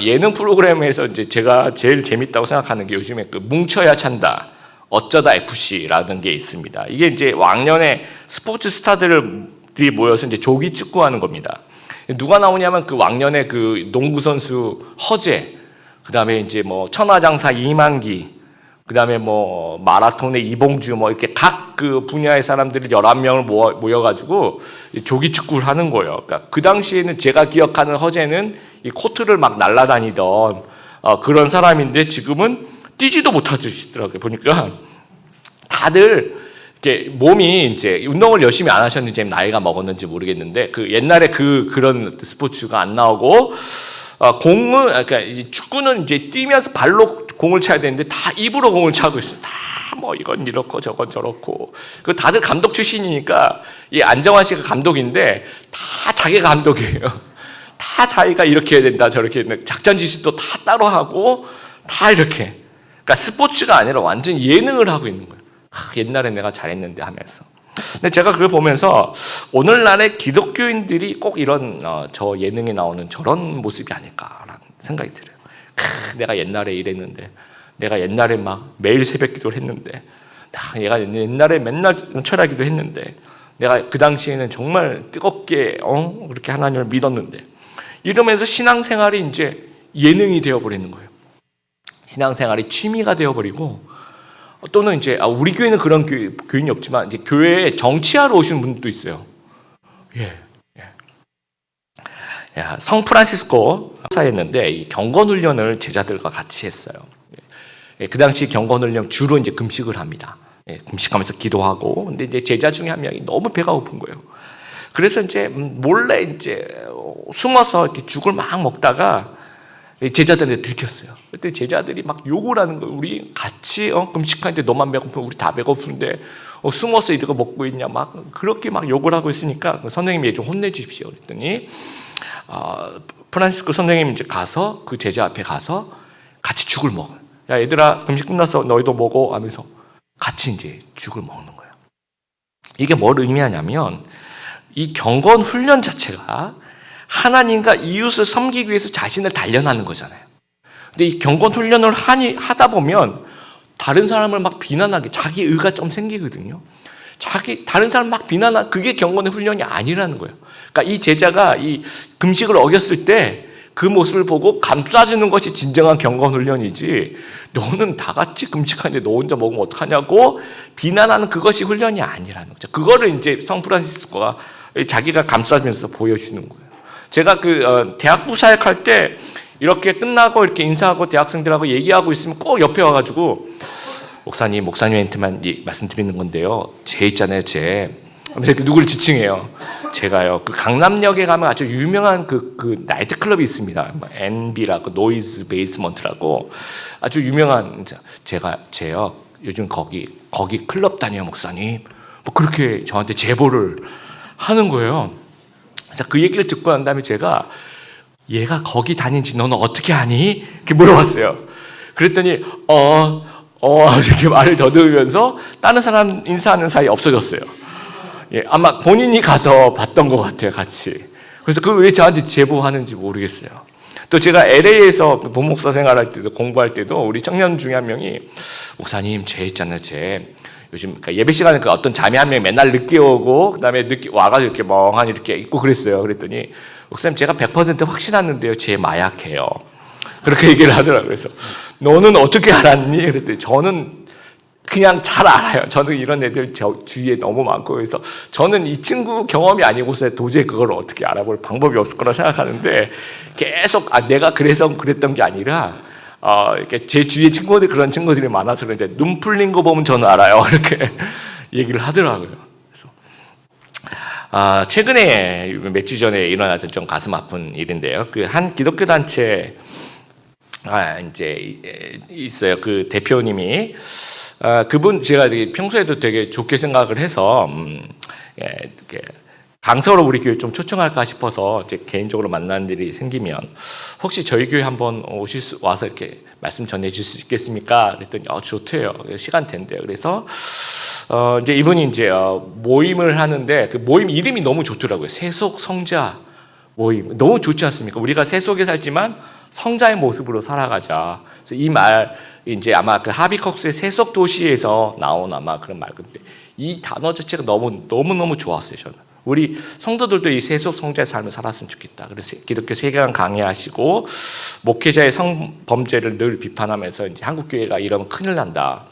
예능 프로그램에서 이제 제가 제일 재밌다고 생각하는 게 요즘에 그 뭉쳐야 찬다 어쩌다 FC라는 게 있습니다. 이게 이제 왕년에 스포츠 스타들이 모여서 이제 조기 축구하는 겁니다. 누가 나오냐면 그 왕년에 그 농구 선수 허재, 그 다음에 이제 뭐 천하장사 이만기, 그 다음에 뭐 마라톤의 이봉주 뭐 이렇게 각 그 분야의 사람들이 11명을 모여가지고 조기 축구를 하는 거예요. 그러니까 그 당시에는 제가 기억하는 허재는 이 코트를 막 날아다니던 그런 사람인데 지금은 뛰지도 못하시더라고요. 보니까 다들 이렇게 몸이 이제 운동을 열심히 안 하셨는지 나이가 먹었는지 모르겠는데 그 옛날에 그런 스포츠가 안 나오고 공은 그러니까 축구는 이제 뛰면서 발로 공을 차야 되는데 다 입으로 공을 차고 있어요. 다 뭐 이건 이렇고 저건 저렇고 그 다들 감독 출신이니까 이 안정환 씨가 감독인데 다 자기가 감독이에요. 다 자기가 이렇게 해야 된다 저렇게 해야 된다 작전 지시도 다 따로 하고 다 이렇게 그러니까 스포츠가 아니라 완전 예능을 하고 있는 거예요. 옛날에 내가 잘했는데 하면서. 근데 제가 그걸 보면서 오늘날의 기독교인들이 꼭 이런 저 예능에 나오는 저런 모습이 아닐까라는 생각이 들어요. 내가 옛날에 이랬는데, 내가 옛날에 막 매일 새벽 기도를 했는데, 내가 옛날에 맨날 철야기도 했는데, 내가 그 당시에는 정말 뜨겁게 그렇게 하나님을 믿었는데, 이러면서 신앙생활이 이제 예능이 되어버리는 거예요. 신앙생활이 취미가 되어버리고, 또는 이제 우리 교회는 그런 교인이 없지만 이제 교회에 정치하러 오시는 분들도 있어요. 성 프란시스코 사였는데 이 경건 훈련을 제자들과 같이 했어요. 그 당시 경건 훈련 주로 이제 금식을 합니다. 금식하면서 기도하고 근데 이제 제자 중에 한 명이 너무 배가 고픈 거예요. 그래서 이제 몰래 이제 숨어서 이렇게 죽을 막 먹다가 제자들한테 들켰어요. 그때 제자들이 막 욕을 하는 거예요. 우리 같이 금식하는데 너만 배고프면 우리 다 배고픈데 숨어서 이러고 먹고 있냐 막 그렇게 막 욕을 하고 있으니까 선생님이 좀 혼내주십시오. 그랬더니 프란시스코 선생님이 이제 가서 그 제자 앞에 가서 같이 죽을 먹어요. 야 얘들아 금식 끝났어 너희도 먹어 하면서 같이 이제 죽을 먹는 거예요. 이게 뭘 의미하냐면 이 경건 훈련 자체가 하나님과 이웃을 섬기기 위해서 자신을 단련하는 거잖아요. 근데 이 경건 훈련을 하다 보면 다른 사람을 막 비난하게 자기 의가 좀 생기거든요. 다른 사람 막 비난하는 그게 경건의 훈련이 아니라는 거예요. 그러니까 이 제자가 이 금식을 어겼을 때 그 모습을 보고 감싸주는 것이 진정한 경건 훈련이지 너는 다 같이 금식하는데 너 혼자 먹으면 어떡하냐고 비난하는 그것이 훈련이 아니라는 거죠. 그거를 이제 성 프란시스코가 자기가 감싸주면서 보여주는 거예요. 제가 대학부 사역할 때 이렇게 끝나고 이렇게 인사하고 대학생들하고 얘기하고 있으면 꼭 옆에 와가지고 목사님한테만 말씀드리는 건데요. 쟤 있잖아요, 쟤. 누구를 지칭해요. 제가요. 그 강남역에 가면 아주 유명한 그 나이트클럽이 있습니다. NB라고 노이즈 베이스먼트라고 아주 유명한 쟤요. 요즘 거기 클럽 다녀요, 목사님. 뭐 그렇게 저한테 제보를 하는 거예요. 그 얘기를 듣고 난 다음에 제가 얘가 거기 다닌지 너는 어떻게 아니? 이렇게 물어봤어요. 그랬더니 이렇게 말을 더듬으면서 다른 사람 인사하는 사이 없어졌어요. 아마 본인이 가서 봤던 것 같아요, 같이. 그래서 그걸 왜 저한테 제보하는지 모르겠어요. 또 제가 LA에서 본목사 생활할 때도 공부할 때도 우리 청년 중에 한 명이 목사님 쟤 있잖아요, 쟤. 요즘 예배 시간에 어떤 자매 한 명이 맨날 늦게 오고 그다음에 늦게 와가지고 이렇게 멍하니 이렇게 있고 그랬어요. 그랬더니 목사님 제가 100% 확신하는데요, 쟤 마약해요. 그렇게 얘기를 하더라고요. 그래서 너는 어떻게 알았니? 그랬더니 저는 그냥 잘 알아요. 저는 이런 애들 주위에 너무 많고 그래서 저는 이 친구 경험이 아니고서 도저히 그걸 어떻게 알아볼 방법이 없을 거라 생각하는데 계속 내가 그래서 그랬던 게 아니라 이렇게 제 주위에 그런 친구들이 많아서 그런데 눈 풀린 거 보면 저는 알아요. 이렇게 얘기를 하더라고요. 그래서 최근에 몇 주 전에 일어났던 좀 가슴 아픈 일인데요. 그 한 기독교 단체 이제 있어요. 그 대표님이 그분 제가 평소에도 되게 좋게 생각을 해서 강서로 우리 교회 좀 초청할까 싶어서 이제 개인적으로 만나는 일이 생기면 혹시 저희 교회 한번 와서 이렇게 말씀 전해 주실 수 있겠습니까? 그랬더니 좋대요. 시간대인데요. 그래서 이제 이분이 이제 모임을 하는데 그 모임 이름이 너무 좋더라고요. 세속 성자 모임 너무 좋지 않습니까? 우리가 세속에 살지만 성자의 모습으로 살아가자. 그래서 이 말 이제 아마 그 하비콕스의 세속 도시에서 나온 아마 그런 말 건데 이 단어 자체가 너무 좋았어요. 저는 우리 성도들도 이 세속 성자의 삶을 살았으면 좋겠다. 그래서 기독교 세계관 강의하시고 목회자의 성범죄를 늘 비판하면서 이제 한국 교회가 이러면 큰일 난다.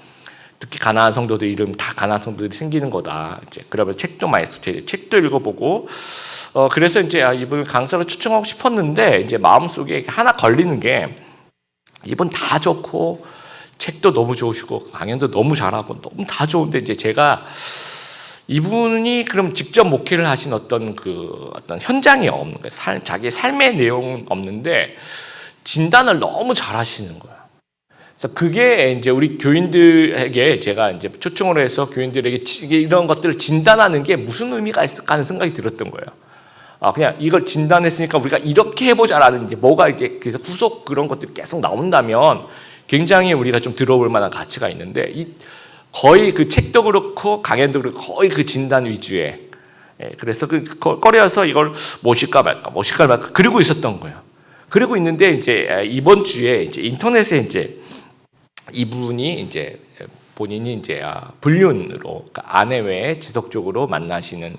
특히 가난한 성도들 이름 다 가난한 성도들이 생기는 거다. 이제 그러면 책도 많이 책도 읽어보고 그래서 이제 이분을 강사로 초청하고 싶었는데 이제 마음속에 하나 걸리는 게 이분 다 좋고 책도 너무 좋으시고 강연도 너무 잘하고 너무 다 좋은데 이제 제가 이분이 그럼 직접 목회를 하신 어떤 현장이 없는 거예요. 자기의 삶의 내용은 없는데 진단을 너무 잘하시는 거예요. 그래서 그게 이제 우리 교인들에게 제가 이제 초청을 해서 교인들에게 이런 것들을 진단하는 게 무슨 의미가 있을까 하는 생각이 들었던 거예요. 그냥 이걸 진단했으니까 우리가 이렇게 해보자라는 이제 뭐가 이제 그래서 후속 그런 것들이 계속 나온다면 굉장히 우리가 좀 들어볼 만한 가치가 있는데 거의 그 책도 그렇고 강연도 그렇고 거의 그 진단 위주의 그래서 꺼려서 이걸 모실까 말까 그러고 있었던 거예요. 그러고 있는데 이제 이번 주에 이제 인터넷에 이제 이분이 이제 본인이 이제 불륜으로 아내 외에 지속적으로 만나시는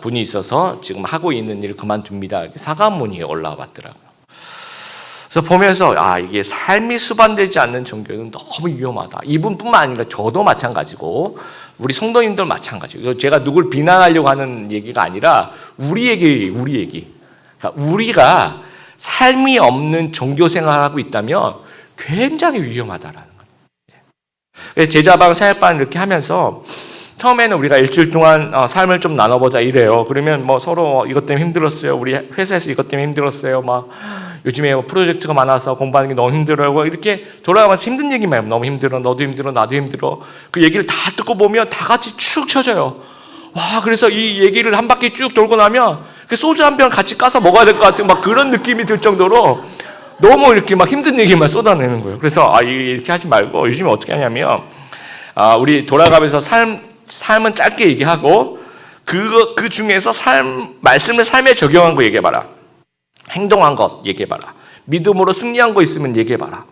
분이 있어서 지금 하고 있는 일을 그만둡니다. 사과문이 올라와 봤더라고요. 그래서 보면서 이게 삶이 수반되지 않는 종교는 너무 위험하다. 이분뿐만 아니라 저도 마찬가지고 우리 성도님들 마찬가지고 제가 누굴 비난하려고 하는 얘기가 아니라 우리 얘기. 그러니까 우리가 삶이 없는 종교 생활을 하고 있다면 굉장히 위험하다라는 거예요. 제자방 사역반 이렇게 하면서 처음에는 우리가 일주일 동안 삶을 좀 나눠보자 이래요. 그러면 뭐 서로 이것 때문에 힘들었어요. 우리 회사에서 이것 때문에 힘들었어요. 막 요즘에 프로젝트가 많아서 공부하는 게 너무 힘들어요. 이렇게 돌아가면서 힘든 얘기만 해요. 너무 힘들어. 너도 힘들어. 나도 힘들어. 그 얘기를 다 듣고 보면 다 같이 축 쳐져요. 와, 그래서 이 얘기를 한 바퀴 쭉 돌고 나면 소주 한 병 같이 까서 먹어야 될 것 같은 막 그런 느낌이 들 정도로 너무 이렇게 막 힘든 얘기만 쏟아내는 거예요. 그래서 이렇게 하지 말고 요즘에 어떻게 하냐면 우리 돌아가면서 삶은 짧게 얘기하고 그 중에서 말씀을 삶에 적용한 거 얘기해봐라. 행동한 것 얘기해봐라. 믿음으로 승리한 거 있으면 얘기해봐라.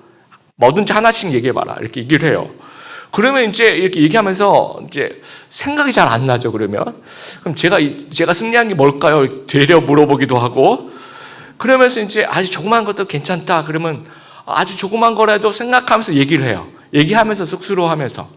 뭐든지 하나씩 얘기해봐라. 이렇게 얘기를 해요. 그러면 이제 이렇게 얘기하면서 이제 생각이 잘 안 나죠. 그러면 그럼 제가 승리한 게 뭘까요? 되려 물어보기도 하고 그러면서 이제 아주 조그만 것도 괜찮다. 그러면 아주 조그만 거라도 생각하면서 얘기를 해요. 얘기하면서 쑥스러워하면서.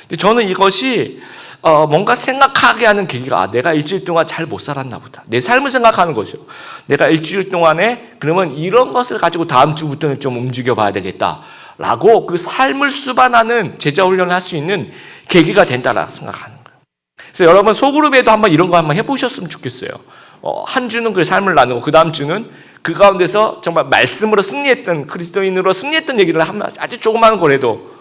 근데 저는 이것이 뭔가 생각하게 하는 계기가 내가 일주일 동안 잘 못 살았나 보다. 내 삶을 생각하는 것이요. 내가 일주일 동안에 그러면 이런 것을 가지고 다음 주부터는 좀 움직여 봐야 되겠다라고 그 삶을 수반하는 제자 훈련을 할 수 있는 계기가 된다라고 생각하는 거예요. 그래서 여러분 소그룹에도 한번 이런 거 한번 해보셨으면 좋겠어요. 한 주는 그 삶을 나누고 그 다음 주는 그 가운데서 정말 말씀으로 승리했던 그리스도인으로 승리했던 얘기를 하면 아주 조그마한 거라도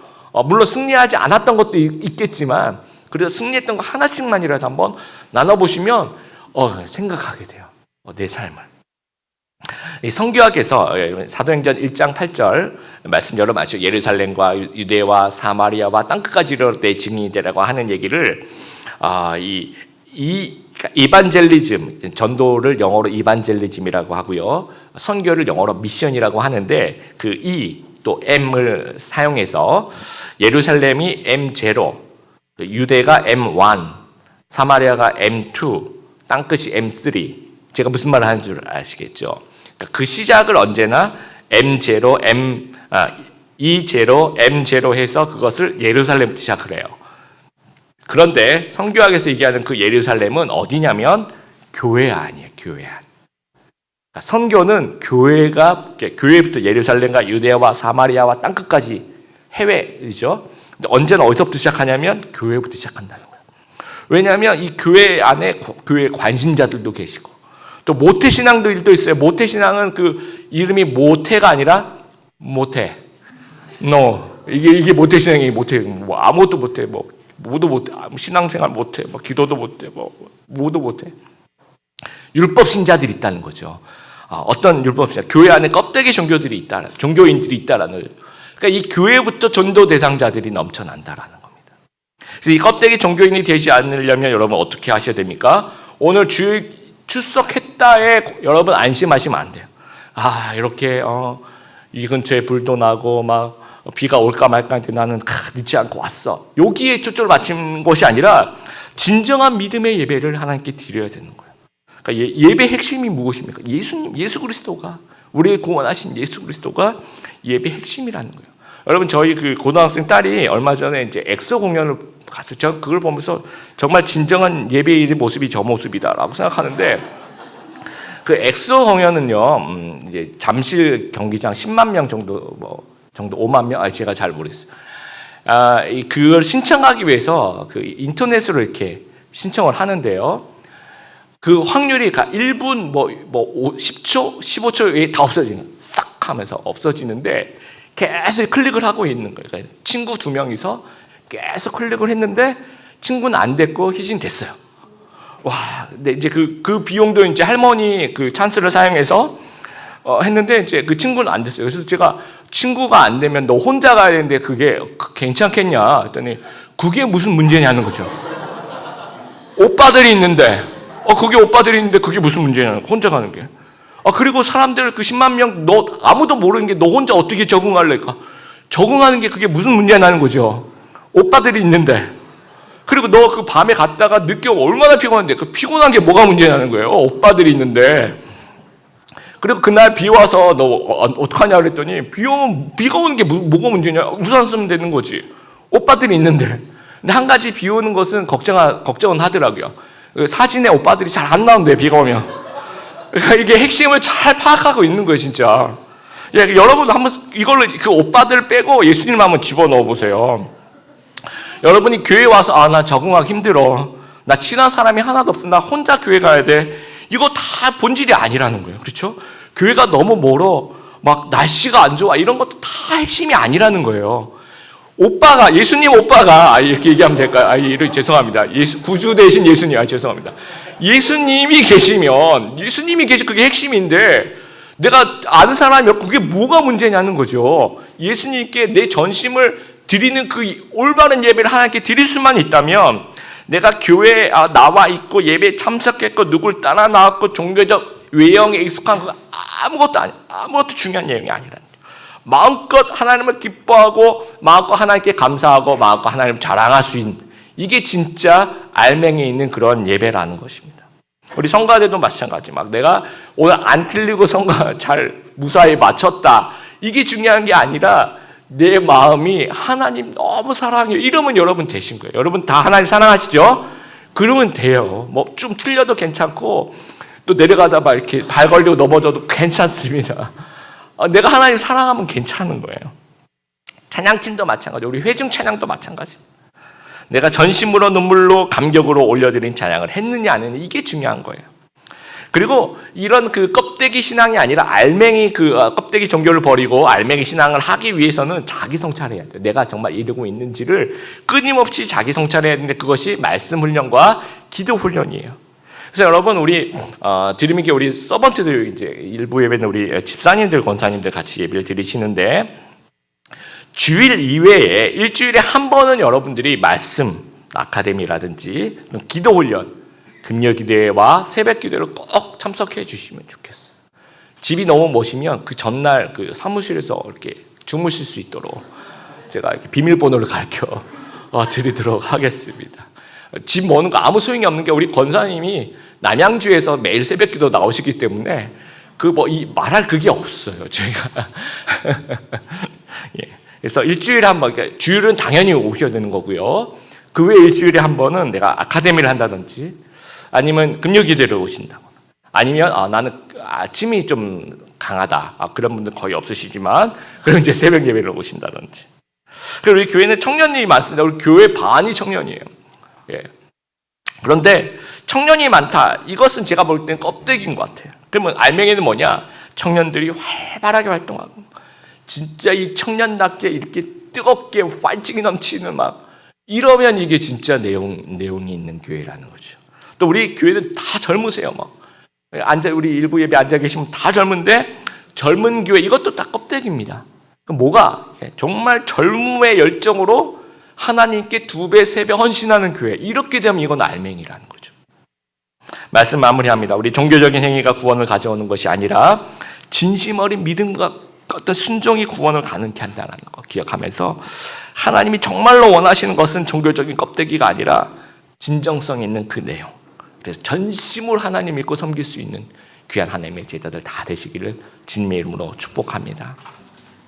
물론 승리하지 않았던 것도 있겠지만 그래서 승리했던 거 하나씩만이라도 한번 나눠보시면 생각하게 돼요. 내 삶을. 이 성교학에서 사도행전 1장 8절 말씀 여러분 아시죠? 예루살렘과 유대와 사마리아와 땅끝까지 이르러 내 증인이 되라고 하는 얘기를 이반젤리즘, 전도를 영어로 이반젤리즘이라고 하고요. 선교를 영어로 미션이라고 하는데 또 M을 사용해서 예루살렘이 M0, 유대가 M1, 사마리아가 M2, 땅끝이 M3. 제가 무슨 말을 하는 줄 아시겠죠? 그러니까 그 시작을 언제나 M0, E0, M0 해서 그것을 예루살렘부터 시작을 해요. 그런데 성교학에서 얘기하는 그 예루살렘은 어디냐면 교회 안이에요. 교회 안. 그러니까 선교는 교회부터 예루살렘과 유대와 사마리아와 땅끝까지 해외이죠. 근데 언제나 어디서부터 시작하냐면 교회부터 시작한다는 거예요. 왜냐하면 이 교회 안에 교회 관신자들도 계시고 또 모태신앙들도 있어요. 모태신앙은 그 이름이 모태가 아니라 모태. 이게 모태신앙이 모태. 뭐 아무것도 못해. 뭐도 못해. 신앙생활 못해. 기도도 못해. 뭐도 못해. 율법 신자들이 있다는 거죠. 어떤 율법 신자? 교회 안에 껍데기 종교인들이 있다라는 거예요. 그러니까 이 교회부터 전도 대상자들이 넘쳐난다라는 겁니다. 그래서 이 껍데기 종교인이 되지 않으려면 여러분 어떻게 하셔야 됩니까? 오늘 주일 출석했다에 여러분 안심하시면 안 돼요. 이렇게 이 근처에 불도 나고 막 비가 올까 말까 했는데 나는 늦지 않고 왔어. 여기에 초점을 맞춘 것이 아니라 진정한 믿음의 예배를 하나님께 드려야 되는 거예요. 그러니까 예배 핵심이 무엇입니까? 예수 그리스도가 우리를 구원하신 예수 그리스도가 예배 핵심이라는 거예요. 여러분 저희 그 고등학생 딸이 얼마 전에 이제 엑소 공연을 갔어요. 저는 그걸 보면서 정말 진정한 예배의 모습이 저 모습이다라고 생각하는데 그 엑소 공연은요 이제 잠실 경기장 10만 명 정도 정도, 5만 명? 제가 잘 모르겠어요. 그걸 신청하기 위해서 그 인터넷으로 이렇게 신청을 하는데요. 그 확률이 1분, 10초, 15초에 다 없어지는, 싹 하면서 없어지는데 계속 클릭을 하고 있는 거예요. 그러니까 친구 2명이서 계속 클릭을 했는데 친구는 안 됐고 희진이 됐어요. 와, 근데 이제 그 비용도 이제 할머니 그 찬스를 사용해서 했는데 이제 그 친구는 안 됐어요. 그래서 제가 친구가 안 되면 너 혼자 가야 되는데 그게 괜찮겠냐 했더니 그게 무슨 문제냐는 거죠. 오빠들이 있는데 그게 오빠들이 있는데 그게 무슨 문제냐는 거, 혼자 가는 게. 그리고 사람들 그 10만 명 너 아무도 모르는 게 너 혼자 어떻게 적응할래까? 적응하는 게 그게 무슨 문제냐는 거죠. 오빠들이 있는데. 그리고 너 그 밤에 갔다가 늦게 얼마나 피곤한데 그 피곤한 게 뭐가 문제냐는 거예요. 오빠들이 있는데. 그리고 그날 비 와서 너 어떡하냐 그랬더니 비가 오는 게 뭐가 문제냐? 우산 쓰면 되는 거지. 오빠들이 있는데. 근데 한 가지 비 오는 것은 걱정은 하더라고요. 사진에 오빠들이 잘 안 나온대요, 비가 오면. 그러니까 이게 핵심을 잘 파악하고 있는 거예요, 진짜. 여러분 한번 이걸로 그 오빠들 빼고 예수님 한번 집어넣어 보세요. 여러분이 교회 와서 나 적응하기 힘들어. 나 친한 사람이 하나도 없어. 나 혼자 교회 가야 돼. 이거 다 본질이 아니라는 거예요. 그렇죠? 교회가 너무 멀어. 막 날씨가 안 좋아. 이런 것도 다 핵심이 아니라는 거예요. 예수님 오빠가, 이렇게 얘기하면 될까요? 죄송합니다. 구주 대신 예수님, 죄송합니다. 예수님이 계시면, 그게 핵심인데, 내가 아는 사람이 그게 뭐가 문제냐는 거죠. 예수님께 내 전심을 드리는 그 올바른 예배를 하나님께 드릴 수만 있다면, 내가 교회에 나와 있고, 예배에 참석했고, 누굴 따라 나왔고, 종교적 외형에 익숙한 거 아무것도 중요한 내용이 아니라는 거예요. 마음껏 하나님을 기뻐하고 마음껏 하나님께 감사하고 마음껏 하나님을 자랑할 수 있는, 이게 진짜 알맹이에 있는 그런 예배라는 것입니다. 우리 성가대도 마찬가지. 내가 오늘 안 틀리고 성가 잘 무사히 마쳤다, 이게 중요한 게 아니라 내 마음이 하나님 너무 사랑해요. 이러면 여러분 되신 거예요. 여러분 다 하나님 사랑하시죠? 그러면 돼요. 좀 틀려도 괜찮고 또 내려가다 이렇게 발 걸리고 넘어져도 괜찮습니다. 내가 하나님 사랑하면 괜찮은 거예요. 찬양팀도 마찬가지, 우리 회중 찬양도 마찬가지. 내가 전심으로 눈물로 감격으로 올려드린 찬양을 했느냐 안 했느냐, 이게 중요한 거예요. 그리고 이런 그 껍데기 신앙이 아니라 알맹이 껍데기 종교를 버리고 알맹이 신앙을 하기 위해서는 자기 성찰해야 돼요. 내가 정말 이루고 있는지를 끊임없이 자기 성찰해야 되는데 그것이 말씀 훈련과 기도 훈련이에요. 그래서 여러분 우리 드림이게 우리 서번트들 이제 일부 예배는 우리 집사님들 권사님들 같이 예배를 드리시는데 주일 이외에 일주일에 한 번은 여러분들이 말씀 아카데미라든지 기도 훈련, 금요 기도회와 새벽 기도를 꼭 참석해 주시면 좋겠어요. 집이 너무 머시면 그 전날 그 사무실에서 이렇게 주무실 수 있도록 제가 이렇게 비밀번호를 가르쳐 드리도록 하겠습니다. 집 머는 거 아무 소용이 없는 게 우리 권사님이 남양주에서 매일 새벽기도 나오시기 때문에 말할 그게 없어요, 저희가. 예. 그래서 일주일에 한 번, 주일은 당연히 오셔야 되는 거고요. 그 외에 일주일에 한 번은 내가 아카데미를 한다든지, 아니면 금요기도를 오신다거나, 아니면 나는 아침이 좀 강하다, 그런 분들 거의 없으시지만, 그럼 이제 새벽 예배를 오신다든지. 그리고 우리 교회는 청년이 많습니다. 우리 교회 반이 청년이에요. 예. 그런데 청년이 많다, 이것은 제가 볼 때는 껍데기인 것 같아요. 그러면 알맹이는 뭐냐? 청년들이 활발하게 활동하고 진짜 이 청년답게 이렇게 뜨겁게 파이팅이 넘치는 이러면 이게 진짜 내용이 있는 교회라는 거죠. 또 우리 교회는 다 젊으세요. 우리 일부 예배 앉아 계시면 다 젊은데 젊은 교회, 이것도 다 껍데기입니다. 그럼 뭐가? 정말 젊음의 열정으로 하나님께 2배, 3배 헌신하는 교회, 이렇게 되면 이건 알맹이라는 거죠. 말씀 마무리합니다. 우리 종교적인 행위가 구원을 가져오는 것이 아니라 진심 어린 믿음과 어떤 순종이 구원을 가능케 한다는 거 기억하면서, 하나님이 정말로 원하시는 것은 종교적인 껍데기가 아니라 진정성 있는 그 내용. 그래서 전심으로 하나님 믿고 섬길 수 있는 귀한 하나님의 제자들 다 되시기를 주님의 이름으로 축복합니다.